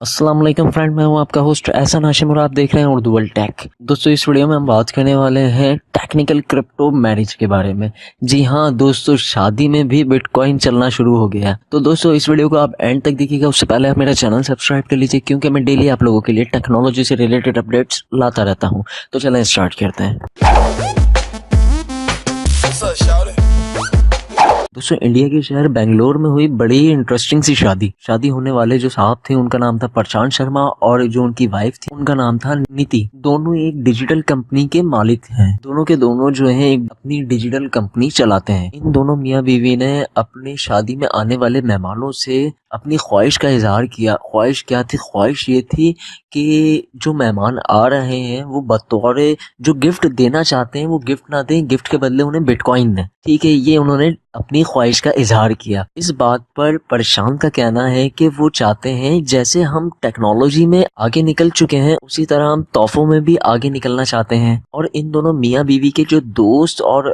अस्सलाम वालेकुम फ्रेंड, मैं हूं आपका होस्ट एहसन हाशिम और आप देख रहे हैं उर्दू वर्ल्ड टेक। दोस्तों, इस वीडियो में हम बात करने वाले हैं टेक्निकल क्रिप्टो मैरिज के बारे में। जी हाँ दोस्तों, शादी में भी बिटकॉइन चलना शुरू हो गया है। तो दोस्तों, इस वीडियो को आप एंड तक देखिएगा। उससे पहले आप मेरा चैनल सब्सक्राइब कर लीजिए, क्योंकि मैं डेली आप लोगों के लिए टेक्नोलॉजी से रिलेटेड अपडेट्स लाता रहता हूँ। तो चलें स्टार्ट करते हैं। दोस्तों, इंडिया के शहर बेंगलोर में हुई बड़ी इंटरेस्टिंग सी शादी होने वाले जो साहब थे उनका नाम था प्रशांत शर्मा, और जो उनकी वाइफ थी उनका नाम था नीति। दोनों एक डिजिटल कंपनी के मालिक हैं। दोनों के दोनों जो हैं एक अपनी डिजिटल कंपनी चलाते हैं। इन दोनों मियाँ बीवी ने अपनी शादी में आने वाले मेहमानों से अपनी ख्वाहिश का इजहार किया। ख्वाहिश क्या थी? ख्वाहिश ये थी कि जो मेहमान आ रहे हैं वो बतौर जो गिफ्ट देना चाहते हैं वो गिफ्ट ना दें, गिफ्ट के बदले उन्हें बिटकॉइन दें। ठीक है, ये उन्होंने अपनी ख्वाहिश का इजहार किया। इस बात पर प्रशांत का कहना है कि वो चाहते हैं जैसे हम टेक्नोलॉजी में आगे निकल चुके हैं उसी तरह हम तोहफों में भी आगे निकलना चाहते हैं। और इन दोनों मियाँ बीवी के जो दोस्त और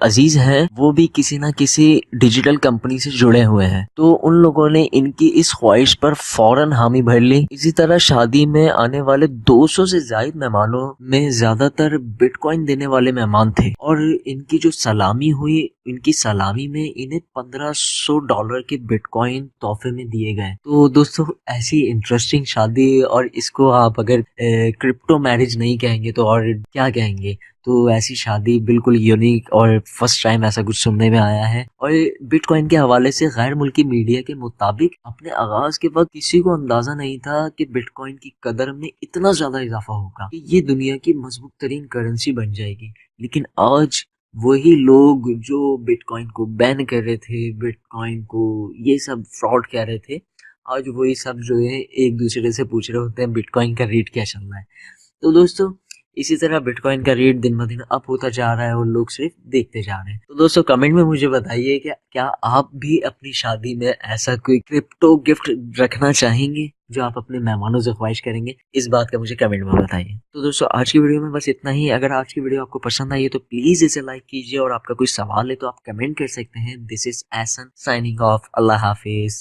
अजीज हैं वो भी किसी ना किसी डिजिटल कंपनी से जुड़े हुए हैं। तो उन लोगों ने इनकी इस ख्वाहिश पर फौरन हामी भर ली। इसी तरह शादी में आने वाले 200 से ज्यादा मेहमानों में ज्यादातर बिटकॉइन देने वाले मेहमान थे, और इनकी जो सलामी हुई, इनकी सलामी में इन्हें $1500 के बिटकॉइन तोहफे में दिए गए। तो दोस्तों, ऐसी इंटरेस्टिंग शादी, और इसको आप अगर क्रिप्टो मैरिज नहीं कहेंगे तो और क्या कहेंगे। तो ऐसी शादी बिल्कुल यूनिक और फर्स्ट टाइम ऐसा कुछ सुनने में आया है। और बिटकॉइन के हवाले से गैर मुल्की मीडिया के मुताबिक अपने आगाज के वक्त किसी को अंदाजा नहीं था कि बिटकॉइन की कदर में इतना ज्यादा इजाफा होगा कि ये दुनिया की मजबूत तरीन करेंसी बन जाएगी। लेकिन आज वही लोग जो बिटकॉइन को बैन कर रहे थे, बिटकॉइन को ये सब फ्रॉड कह रहे थे, आज वही सब जो है एक दूसरे से पूछ रहे होते हैं बिटकॉइन का रेट क्या चल रहा है। तो दोस्तों, इसी तरह बिटकॉइन का रेट दिन ब दिन अप होता जा रहा है और लोग सिर्फ देखते जा रहे हैं। तो दोस्तों, कमेंट में मुझे बताइए कि क्या आप भी अपनी शादी में ऐसा कोई क्रिप्टो गिफ्ट रखना चाहेंगे जो आप अपने मेहमानों से ख्वाहिश करेंगे? इस बात का मुझे कमेंट में बताइए। तो दोस्तों, आज की वीडियो में बस इतना ही। अगर आज की वीडियो आपको पसंद आई है तो प्लीज इसे लाइक कीजिए, और आपका कोई सवाल है तो आप कमेंट कर सकते हैं। This is Ehsan signing off. अल्लाह हाफिज।